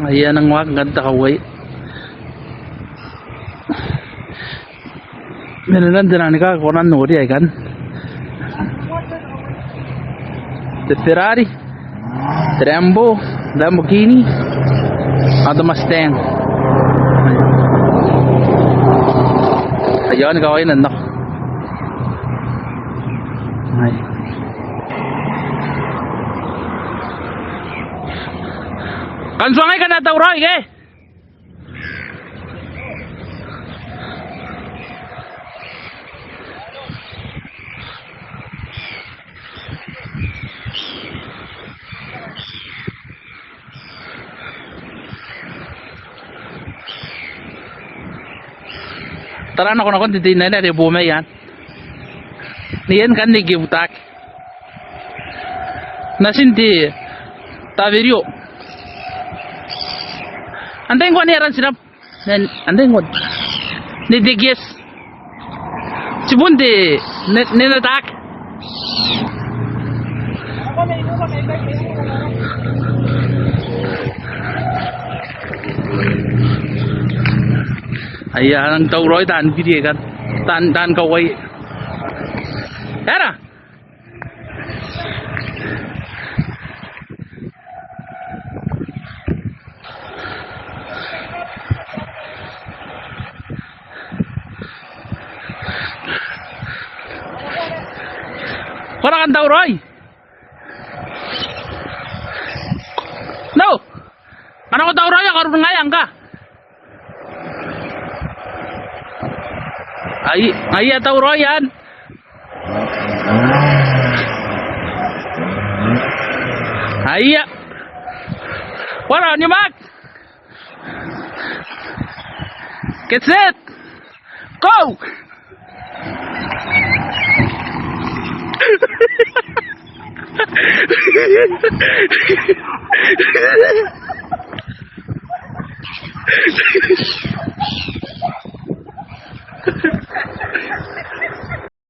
Ayan ang wag ganda kaway. Meron din ka konan nori ay kan. The Ferrari, the Lambo, Lamborghini, the Mustang. Ayan kaway nanak. Ay. Kanswangay ka na tawroy ke? Tara na ko na konti na na bumay yan. Niyan kan ni gibutak. Nasinti taviryo. Antayin ko niyaran sinap. Antayin ko. Nidigyes. Sibundi ninatak. Ayan ang tawroy tan video kan. Tan kaway. Tara. Wala kang tawroy. No. Ano ko tawroy karon ngayang ka. Ay tawroy yan. Ay. Wala ni mak. Get set. Go.